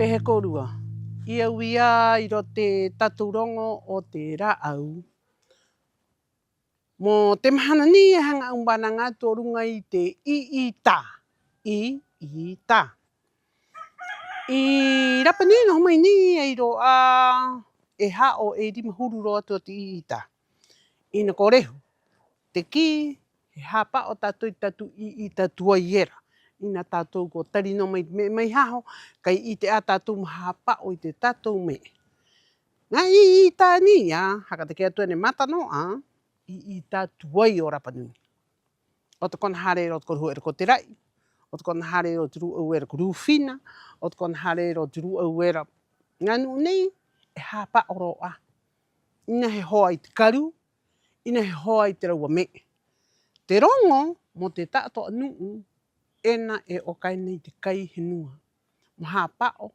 he korua. Ia uia i ro te taturongo o te raau. Mo te mahana ni e hanga umbana ngā tō runga i te iita. Iita. I rapa ni no mai ni e ro a e hao e rima huru ro atu o te iita. Ina ko rehu. Te ki he hapa o tātou i tatu iita tua iera. Ina tātou ko tari no mai me mai haho, kai i te a tātou mahapa o i te tātou me. Ngā i tā ni haka te kia tuene matanoa, i tā tuai o Rapa Nui. O te kona hare ro te koruhu e ko te rai, o te kona hare ro te ru au era ko ruwhina, o te kona hare ro te ru au era. Ngā nuu nei, e hapa o roa. Ina he hoa i te karu, ina he hoa i te raua me. Te rongo, mo te tātou anuu, ena e o kai nei te kai henua. Mo hapao,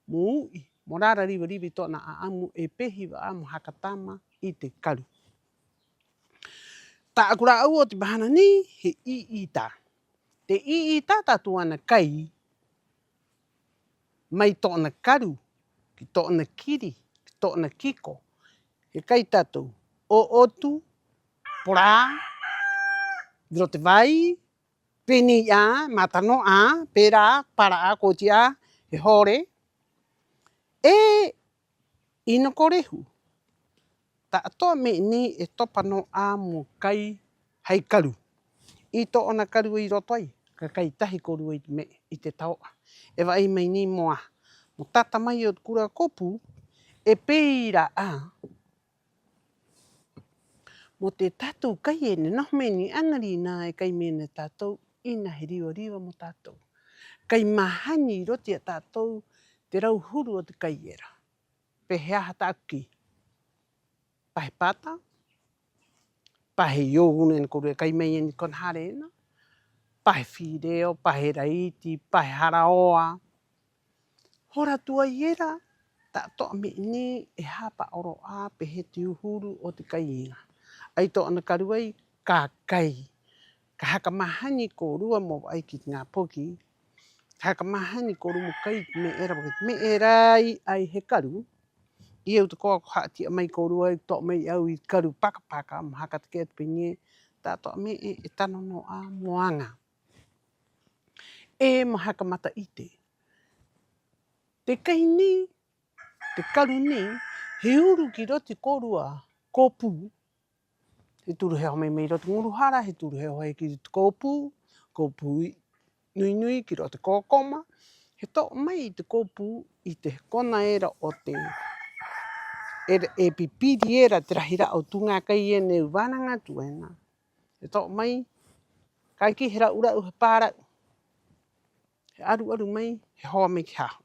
mo ui, mo rara riwa riwi tōna a amu e pehi wa a mo hakatama i te karu. Tā akura au o te bahana ni, he iita. Te iita tātou ana kai, mai tōna karu, ki tōna kiri, ki tōna kiko. He kai tātou, o otu, porā, viro te vai, peni matano pera, para koti he hore. E ina ko rehu. Ta atoa me ni e topa no mo kai hei karu. I to ona karu i roto ai, ka kai tahi korua i te me, i te taoa. E wai mai ni moa, mo tata mai o te kura kopu, e peira mo te tātou kai e ne noho me ni angari nā e kai me ne tātou, ina he riwa riwa mo tātou. Kai mahani i roti a tātou, te rauhuru o te kai era. Pehe aha tāki. Pahe pata, pahe iogunu ena korua kai mai eni kon hare ena, pahe whireo, pahe raiti, pahe haraoa. Hora tua iera, ta toa me ni e hapa oro pehe te uhuru o te kai inga. Ai to ana karuai, ka kai. Ka haka mahani ko rua mo ai ki ngā poki. Ka haka mahani ko rua mo kai me era, me era ai he karu. I au te koa ko haatia mai ko rua, to mai au i karu paka paka, mo haka te kia te penie, ta toa me e tano no a moanga. E mo haka mata ite. Te kai ni, te karu ni, he uru ki roti korua, kopu, he turu heo mai mai roti nguruhara, he turu heo hei ki te kopu, kopu nui nui ki roti kōkoma, he to mai i te kopu i te kona era o te e pipiri era te rahira o tunga kai e ne uwananga tuena. He to mai, kai ki he rau rau he pārau. He aru aru mai, he hoa me ki haho.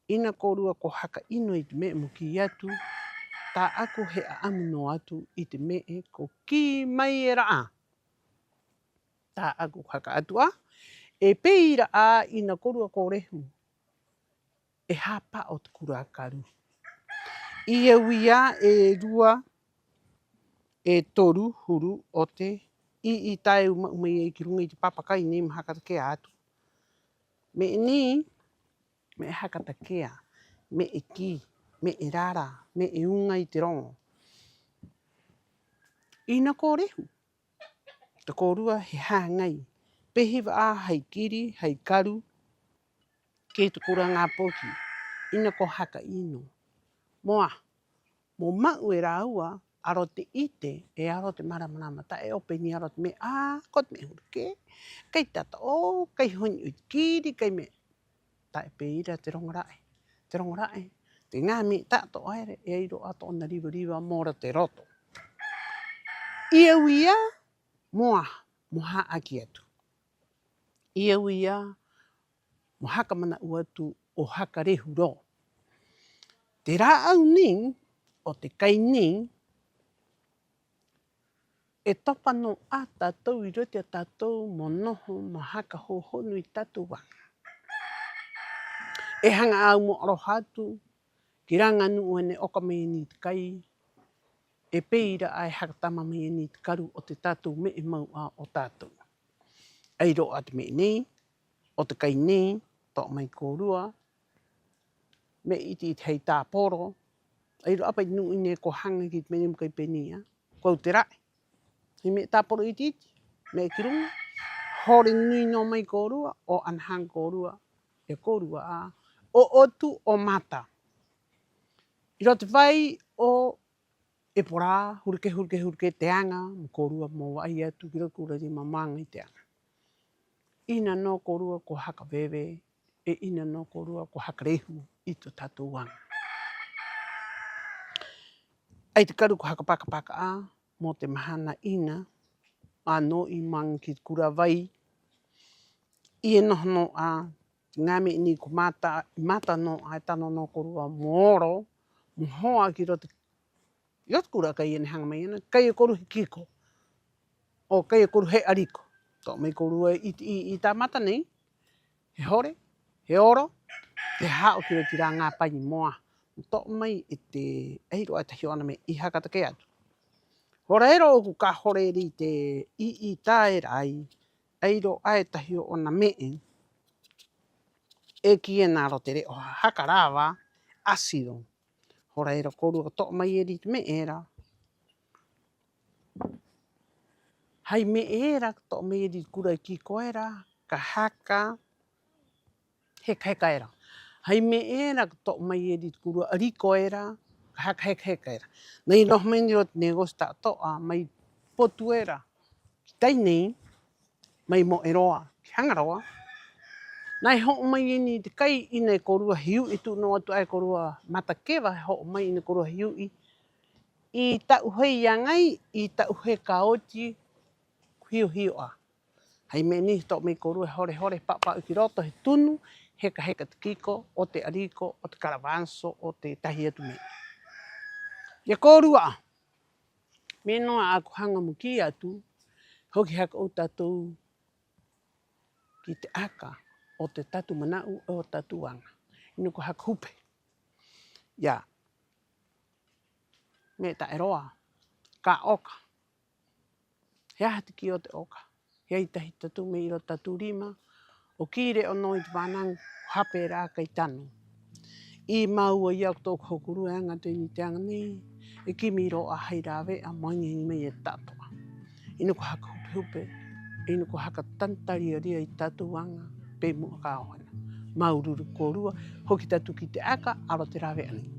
Ina korua ko haka ino i te me mo ki atu, tā ako he amu no atu i te me ko ki mai e raa. Tā ako haka atua, e peira ina korua ko rehu. E hapa o te kura karu. I wia e rua, e toru huru o te i tae umai e ki runga i te papakai ni ma haka takea atu. Me ni, me haka takea, me e ki, me e rara, me e unga i te rongo. Ina ko rehu. Te korua he hāngai. Pehi wa hei kiri, hei karu, ke te kura ngā poki. Ina ko haka ino. Moa, mo mau e rāua, aro te ite, e aro te maramarama, ta e ope ni aro te me, ko te me huru ke, kai tata o, kai honi ui kiri, kai me, ta e peira te rongorae, te ngā me tato aere, e airo ato ona riwa riwa mora te roto. Ia uia, moa, mo haa aki atu. Ia uia, mo haka mana uatu, o haka rehu ro. Te rā au ni, o te kai ni, e topa no a tātou i roti a tātou mo noho mo haka hohonu i tātou wanga. E hanga au mo arohatu, ki ranga nuu ene oka me ni te kai, e peira ai hakatama me ni te karu o te tātou me e mau o tātou. Ei roa te me ni, o te kai ni, to mai kōrua, me iti hei tāporo. Ai ro apa inu ine ko hanga ki me kai penia. Ko te rai. He me tāporo iti. Me kirunga. Hore nui no mai kōrua o anhang kōrua. E kōrua a. O otu o mata. I ro te vai o e porā, hurke te anga, mo kōrua mō wai atu, ki ro kura ri mamanga i te anga. Ina no kōrua ko haka wewe, e ina no kōrua ko haka rehu i to tātou anga. Ai te karu ko haka paka a, mō te mahana ina, anō i mang ki kura vai, i e nohono a, ngāme ini ko mata no a tano no kōrua mōoro, mōhoa ki rote i roto kura kai ene hanga mai ana, kai e koru he kiko, o kai e koru he ariko. Tō mai korua i tā mata nei, he hore, he oro, te hao ki roti rā ngā pai moa. Tō mai e te eiro ai tahi ona me i haka take atu. Hora ero oku ka hore ri te i tae rai, eiro ai tahi ona me e ki e nā rotere o haka rāwa, asiro. Hora ero korua tō mai e ri te me era. Hai me era tō mai e ri kura ki koera, ka haka, heka era. Hai me era tō mai e ri kura ariko era, ka haka heka era. Nei no mai ni o te negos tā toa, mai potu era. Ki tai nei, mai mo e roa, ki hangaroa. Nai ho mai e ni te kai ina e korua hiu i tu no atu ai korua matakewa ho mai ina korua hiu i tau hei angai, i tau he kaoti hiu a. Hei me ni tō mei korua hore papa ki roto he tunu, heka te kiko, o te ariko, o te karavanso, o te tahi atu me. Ia korua, me noa a kuhanga mu ki atu, hoki haka o tātou ki te aka, o te tatu manau, o tatu anga. Inu ko haka hupe. Ia, me ta eroa, ka oka. He aha te ki o te oka. Hei tahi tatu me iro tatu rima, o kire o noi te whanang, hape rā kai tano. I maua i au tōku hokuru anga te ni te anga ni, e kimi ro a hei rāwe a moingi ni mei e tātoa. Inu ko haka hupe, inu ko haka tantari ria i tatu anga, pe mua ka oana. Maururu kōrua, hoki tatu ki te aka, aro te rāwe ani.